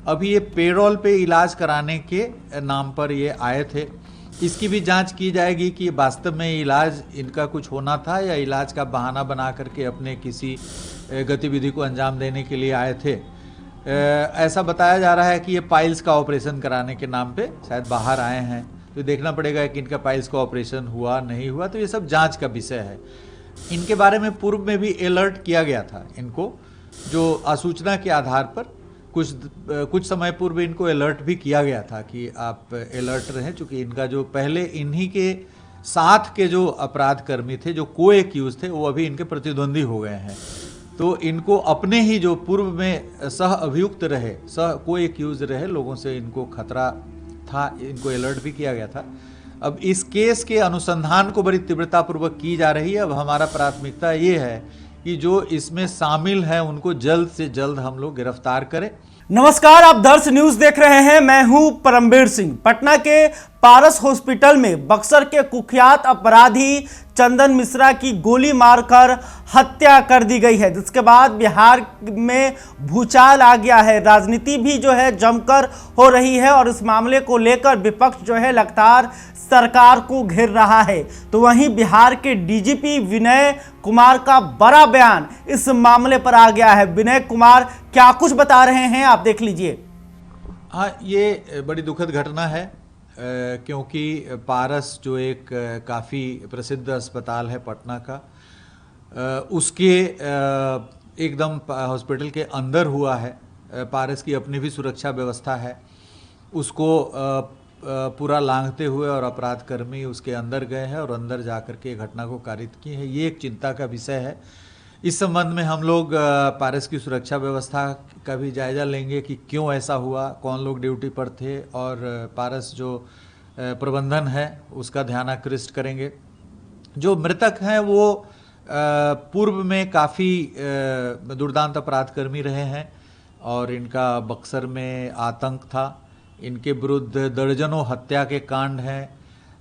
अभी ये पेरोल पे इलाज कराने के नाम पर ये आए थे। इसकी भी जांच की जाएगी कि वास्तव में इलाज इनका कुछ होना था या इलाज का बहाना बना करके अपने किसी गतिविधि को अंजाम देने के लिए आए थे। ऐसा बताया जा रहा है कि ये पाइल्स का ऑपरेशन कराने के नाम पे शायद बाहर आए हैं, तो देखना पड़ेगा कि इनका पाइल्स का ऑपरेशन हुआ नहीं हुआ, तो ये सब जांच का विषय है। इनके बारे में पूर्व में भी अलर्ट किया गया था इनको, जो आसूचना के आधार पर कुछ समय पूर्व इनको अलर्ट भी किया गया था कि आप अलर्ट रहें, चूँकि इनका जो पहले इन्हीं के साथ के जो अपराध कर्मी थे, जो को एक्यूज थे, वो अभी इनके प्रतिद्वंदी हो गए हैं। तो इनको अपने ही जो पूर्व में सह अभियुक्त रहे, सह को एक्यूज रहे लोगों से इनको खतरा था, इनको अलर्ट भी किया गया था। अब इस केस के अनुसंधान को बड़ी तीव्रतापूर्वक की जा रही है। अब हमारा प्राथमिकता ये है कि जो इसमें शामिल हैं उनको जल्द से जल्द हम लोग गिरफ्तार करें। नमस्कार, आप दर्श न्यूज देख रहे हैं। मैं हूं परमवीर सिंह। पटना के पारस हॉस्पिटल में बक्सर के कुख्यात अपराधी चंदन मिश्रा की गोली मारकर हत्या कर दी गई है, जिसके बाद बिहार में भूचाल आ गया है। राजनीति भी जो है जमकर हो रही है और इस मामले को लेकर विपक्ष जो है लगातार सरकार को घेर रहा है। तो वहीं बिहार के डीजीपी विनय कुमार का बड़ा बयान इस मामले पर आ गया है। विनय कुमार क्या कुछ बता रहे हैं, आप देख लीजिए। हाँ, ये बड़ी दुखद घटना है, क्योंकि पारस जो एक काफ़ी प्रसिद्ध अस्पताल है पटना का, उसके एकदम हॉस्पिटल के अंदर हुआ है। पारस की अपनी भी सुरक्षा व्यवस्था है, उसको पूरा लांघते हुए और अपराध कर्मी उसके अंदर गए हैं और अंदर जाकर के घटना को कारित की है। ये एक चिंता का विषय है। इस संबंध में हम लोग पारस की सुरक्षा व्यवस्था का भी जायजा लेंगे कि क्यों ऐसा हुआ, कौन लोग ड्यूटी पर थे, और पारस जो प्रबंधन है उसका ध्यान आकृष्ट करेंगे। जो मृतक हैं वो पूर्व में काफ़ी दुर्दांत अपराध कर्मी रहे हैं और इनका बक्सर में आतंक था। इनके विरुद्ध दर्जनों हत्या के कांड हैं।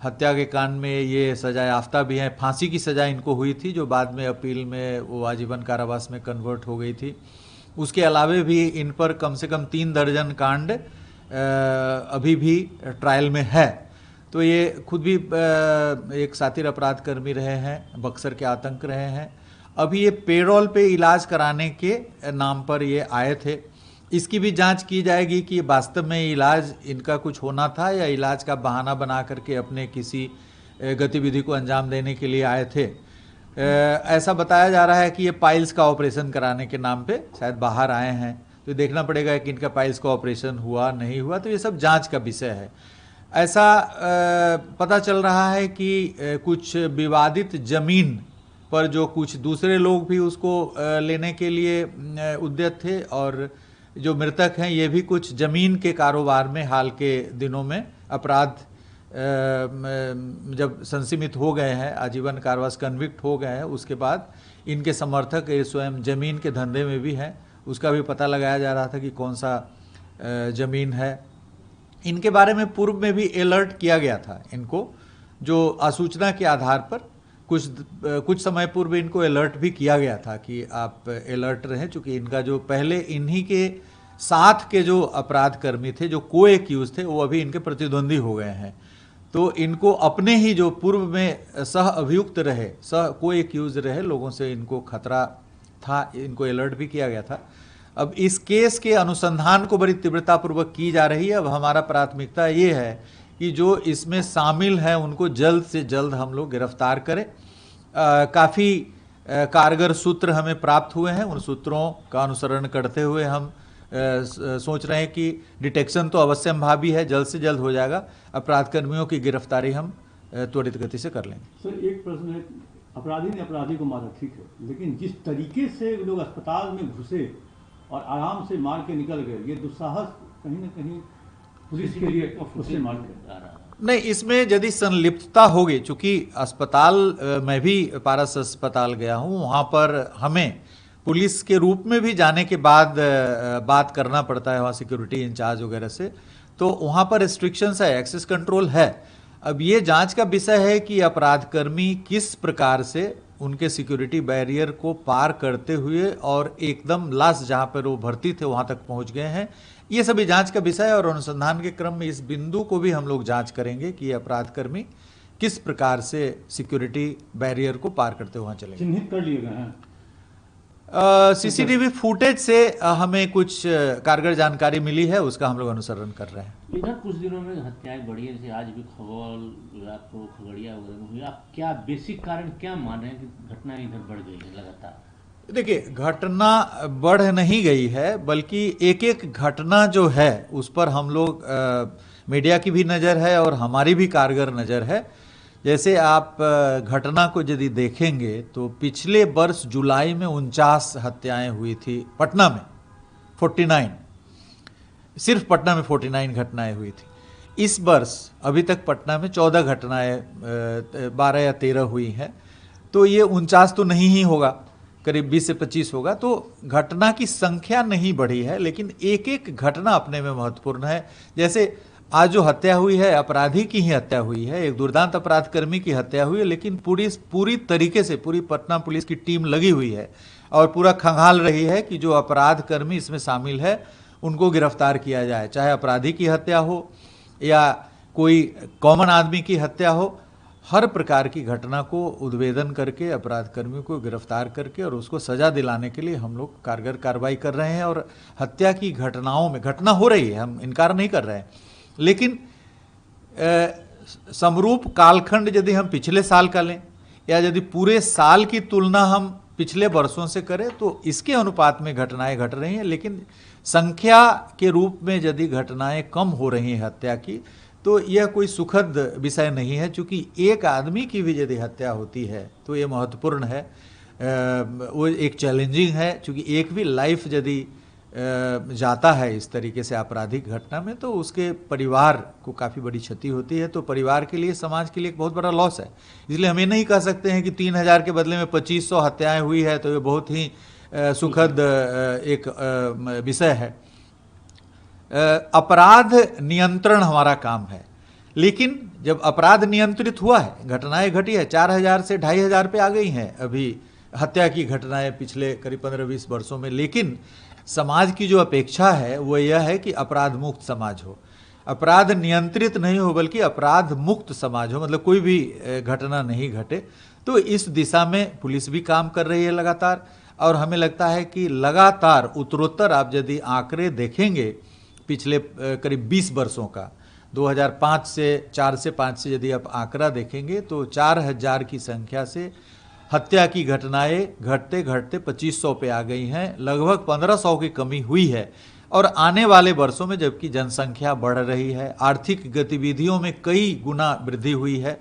हत्या के कांड में ये सजा याफ्ता भी हैं। फांसी की सज़ा इनको हुई थी, जो बाद में अपील में वो आजीवन कारावास में कन्वर्ट हो गई थी। उसके अलावे भी इन पर कम से कम 3 दर्जन कांड अभी भी ट्रायल में है। तो ये खुद भी एक सातिर अपराध कर्मी रहे हैं, बक्सर के आतंक रहे हैं। अभी ये पेरोल पे इलाज कराने के नाम पर ये आए थे। इसकी भी जांच की जाएगी कि वास्तव में इलाज इनका कुछ होना था या इलाज का बहाना बना करके अपने किसी गतिविधि को अंजाम देने के लिए आए थे। ऐसा बताया जा रहा है कि ये पाइल्स का ऑपरेशन कराने के नाम पे शायद बाहर आए हैं, तो देखना पड़ेगा कि इनका पाइल्स का ऑपरेशन हुआ नहीं हुआ, तो ये सब जांच का विषय है। ऐसा पता चल रहा है कि कुछ विवादित जमीन पर जो कुछ दूसरे लोग भी उसको लेने के लिए उद्यत थे, और जो मृतक हैं ये भी कुछ जमीन के कारोबार में हाल के दिनों में अपराध जब संसीमित हो गए हैं, आजीवन कारावास कन्विक्ट हो गए हैं, उसके बाद इनके समर्थक ये स्वयं जमीन के धंधे में भी हैं। उसका भी पता लगाया जा रहा था कि कौन सा जमीन है। इनके बारे में पूर्व में भी अलर्ट किया गया था इनको, जो आसूचना के आधार पर कुछ समय पूर्व इनको अलर्ट भी किया गया था कि आप अलर्ट रहें, चूँकि इनका जो पहले इन्हीं के साथ के जो अपराध कर्मी थे, जो को एक्यूज थे, वो अभी इनके प्रतिद्वंदी हो गए हैं। तो इनको अपने ही जो पूर्व में सह अभियुक्त रहे, सह को एक्यूज रहे लोगों से इनको खतरा था, इनको अलर्ट भी किया गया था। अब इस केस के अनुसंधान को बड़ी तीव्रतापूर्वक की जा रही है। अब हमारा प्राथमिकता ये है कि जो इसमें शामिल हैं उनको जल्द से जल्द हम लोग गिरफ्तार करें। काफ़ी कारगर सूत्र हमें प्राप्त हुए हैं। उन सूत्रों का अनुसरण करते हुए हम सोच रहे हैं कि डिटेक्शन तो अवश्यंभावी है, जल्द से जल्द हो जाएगा। अपराध कर्मियों की गिरफ्तारी हम त्वरित गति से कर लेंगे। सर, एक प्रश्न है, अपराधी ने अपराधी को मारा, ठीक है, लेकिन जिस तरीके से लोग अस्पताल में घुसे और आराम से मार के निकल गए, ये दुस्साहस कहीं ना कहीं पुलिस के लिए उससे मार के नहीं, इसमें यदि संलिप्तता होगी, चूंकि अस्पताल मैं भी पारस अस्पताल गया हूँ, वहाँ पर हमें पुलिस के रूप में भी जाने के बाद बात करना पड़ता है वहाँ सिक्योरिटी इंचार्ज वगैरह से, तो वहाँ पर रिस्ट्रिक्शंस है, एक्सेस कंट्रोल है। अब ये जांच का विषय है कि अपराधकर्मी किस प्रकार से उनके सिक्योरिटी बैरियर को पार करते हुए और एकदम लास्ट जहां पर वो भर्ती थे वहां तक पहुंच गए हैं। ये सभी जांच का विषय है और अनुसंधान के क्रम में इस बिंदु को भी हम लोग जांच करेंगे कि अपराधकर्मी किस प्रकार से सिक्योरिटी बैरियर को पार करते हुए चले। चिन्हित कर लिए गए हैं। सीसीटीवी फुटेज से हमें कुछ कारगर जानकारी मिली है, उसका हम लोग अनुसरण कर रहे हैं। इधर कुछ दिनों में हत्याएं बढ़ी है, जैसे आज भी खगड़िया वगैरह में हुई। आप क्या बेसिक कारण क्या मान रहे हैं कि घटना इधर बढ़ गई है लगातार? देखिए, घटना बढ़ नहीं गई है, बल्कि एक एक घटना जो है उस पर हम लोग मीडिया की भी नज़र है और हमारी भी कारगर नज़र है। जैसे आप घटना को यदि देखेंगे तो पिछले वर्ष जुलाई में 49 हत्याएं हुई थी पटना में, 49, सिर्फ पटना में 49 घटनाएं हुई थी। इस वर्ष अभी तक पटना में 14 घटनाएं 12 या 13 हुई हैं, तो ये 49 तो नहीं ही होगा, करीब 20 से 25 होगा। तो घटना की संख्या नहीं बढ़ी है, लेकिन एक एक घटना अपने में महत्वपूर्ण है। जैसे आज जो हत्या हुई है अपराधी की ही हत्या हुई है, एक दुर्दांत अपराधकर्मी की हत्या हुई है, लेकिन पूरी तरीके से पूरी पटना पुलिस की टीम लगी हुई है और पूरा खंगाल रही है कि जो अपराधकर्मी इसमें शामिल है उनको गिरफ्तार किया जाए, चाहे अपराधी की हत्या हो या कोई कॉमन आदमी की हत्या हो। हर प्रकार की घटना को उद्भेदन करके अपराधकर्मियों को गिरफ्तार करके और उसको सजा दिलाने के लिए हम लोग कारगर कार्रवाई कर रहे हैं। और हत्या की घटनाओं में घटना हो रही है, हम इनकार नहीं कर रहे हैं, लेकिन समरूप कालखंड यदि हम पिछले साल का लें या यदि पूरे साल की तुलना हम पिछले वर्षों से करें तो इसके अनुपात में घटनाएं घट रही हैं। लेकिन संख्या के रूप में यदि घटनाएं कम हो रही हैं हत्या की, तो यह कोई सुखद विषय नहीं है, क्योंकि एक आदमी की भी यदि हत्या होती है तो ये महत्वपूर्ण है, वो एक चैलेंजिंग है, क्योंकि एक भी लाइफ यदि जाता है इस तरीके से आपराधिक घटना में तो उसके परिवार को काफ़ी बड़ी क्षति होती है। तो परिवार के लिए, समाज के लिए एक बहुत बड़ा लॉस है। इसलिए हम ये नहीं कह सकते हैं कि 3000 के बदले में 2500 हत्याएं हुई है तो ये बहुत ही सुखद एक विषय है। अपराध नियंत्रण हमारा काम है, लेकिन जब अपराध नियंत्रित हुआ है, घटनाएं घटी है, 4000 से 2500 पे आ गई हैं अभी हत्या की घटनाएं पिछले करीब 15-20 वर्षों में। लेकिन समाज की जो अपेक्षा है वो यह है कि अपराध मुक्त समाज हो, अपराध नियंत्रित नहीं हो, बल्कि अपराध मुक्त समाज हो, मतलब कोई भी घटना नहीं घटे। तो इस दिशा में पुलिस भी काम कर रही है लगातार, और हमें लगता है कि लगातार उत्तरोत्तर आप यदि आंकड़े देखेंगे पिछले करीब 20 वर्षों का, 2005 से 4 से 5 से यदि आप आंकड़ा देखेंगे तो 4000 की संख्या से हत्या की घटनाएं घटते घटते 2500 पे आ गई हैं, लगभग 1500 की कमी हुई है। और आने वाले वर्षों में जबकि जनसंख्या बढ़ रही है, आर्थिक गतिविधियों में कई गुना वृद्धि हुई है,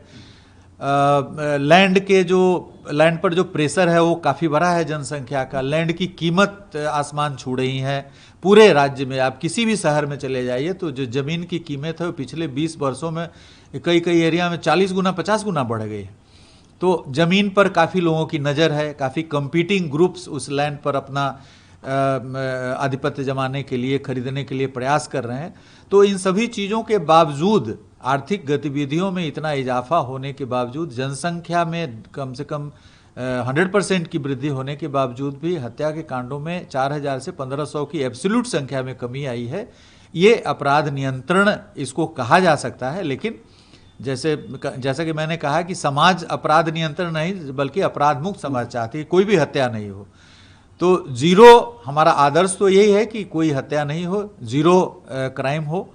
लैंड पर जो प्रेशर है वो काफ़ी बड़ा है जनसंख्या का, लैंड की कीमत आसमान छू रही है पूरे राज्य में। आप किसी भी शहर में चले जाइए तो जो ज़मीन की कीमत है वो पिछले 20 वर्षों में कई एरिया में 40 गुना 50 गुना बढ़ गई है। तो ज़मीन पर काफ़ी लोगों की नज़र है, काफ़ी कंपीटिंग ग्रुप्स उस लैंड पर अपना आधिपत्य जमाने के लिए, खरीदने के लिए प्रयास कर रहे हैं। तो इन सभी चीज़ों के बावजूद, आर्थिक गतिविधियों में इतना इजाफा होने के बावजूद, जनसंख्या में कम से कम 100% की वृद्धि होने के बावजूद भी हत्या के कांडों में 4000 से 1500 की एब्सोल्यूट संख्या में कमी आई है। ये अपराध नियंत्रण इसको कहा जा सकता है। लेकिन जैसा कि मैंने कहा कि समाज अपराध नियंत्रण नहीं बल्कि अपराध मुक्त समाज चाहती है, कोई भी हत्या नहीं हो। तो जीरो हमारा आदर्श तो यही है कि कोई हत्या नहीं हो, जीरो क्राइम हो,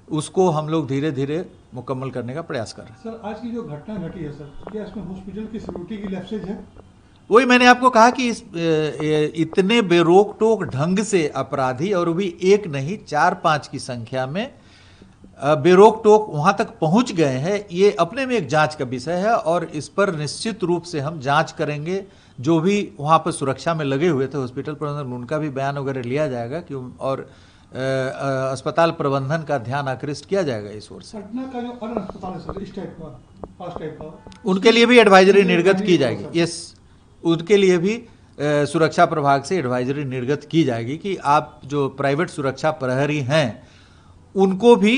उसको हम लोग धीरे धीरे मुकम्मल करने का प्रयास कर रहे हैं। सर, आज की जो घटना घटी है सर, क्या इसमें हॉस्पिटल की सिक्योरिटी की लैप्सेज है? वही मैंने आपको कहा कि इतने बेरोक टोक ढंग से अपराधी, और भी एक नहीं 4-5 की संख्या में बेरोक टोक वहां तक पहुंच गए हैं, ये अपने में एक जांच का विषय है। और इस पर निश्चित रूप से हम जांच करेंगे। जो भी वहां पर सुरक्षा में लगे हुए थे हॉस्पिटल प्रबंधन, उनका भी बयान वगैरह लिया जाएगा कि और अस्पताल प्रबंधन का ध्यान आकृष्ट किया जाएगा इस ओर से। पटना का जो अन्य अस्पताल है सर, इस टाइप का, पास टाइप का, उनके लिए भी एडवाइजरी निर्गत की जाएगी। यस, उनके लिए भी सुरक्षा प्रभाग से एडवाइजरी निर्गत की जाएगी कि आप जो प्राइवेट सुरक्षा प्रहरी हैं उनको भी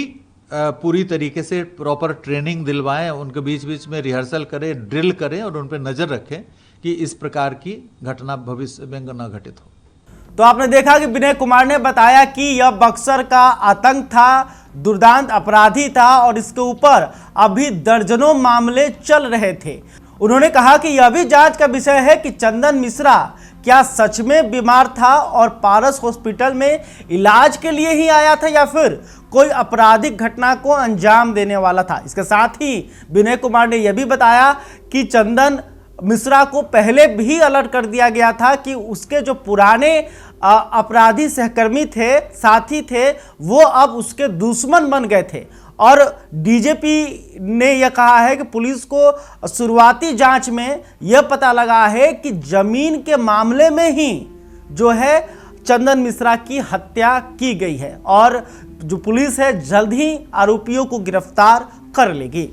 पूरी तरीके से प्रॉपर ट्रेनिंग दिलवाएं, उनके बीच बीच में रिहर्सल करें, ड्रिल करें और उन पर नज़र रखें कि इस प्रकार की घटना भविष्य में न घटित हो। तो आपने देखा कि विनय कुमार ने बताया कि यह बक्सर का आतंक था, दुर्दांत अपराधी था और इसके ऊपर अभी दर्जनों मामले चल रहे थे। उन्होंने कहा कि यह भी जांच का विषय है कि चंदन मिश्रा क्या सच में बीमार था और पारस हॉस्पिटल में इलाज के लिए ही आया था या फिर कोई आपराधिक घटना को अंजाम देने वाला था। इसके साथ ही विनय कुमार ने यह भी बताया कि चंदन मिश्रा को पहले भी अलर्ट कर दिया गया था कि उसके जो पुराने अपराधी सहकर्मी थे, साथी थे, वो अब उसके दुश्मन बन गए थे। और डीजीपी ने यह कहा है कि पुलिस को शुरुआती जांच में यह पता लगा है कि जमीन के मामले में ही जो है चंदन मिश्रा की हत्या की गई है और जो पुलिस है जल्द ही आरोपियों को गिरफ्तार कर लेगी।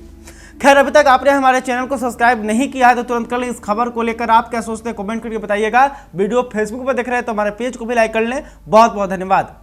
खैर, अभी तक आपने हमारे चैनल को सब्सक्राइब नहीं किया है तो तुरंत कर लें। इस खबर को लेकर आप क्या सोचते हैं कमेंट करके बताइएगा। वीडियो फेसबुक पर देख रहे हैं तो हमारे पेज को भी लाइक कर लें। बहुत बहुत धन्यवाद।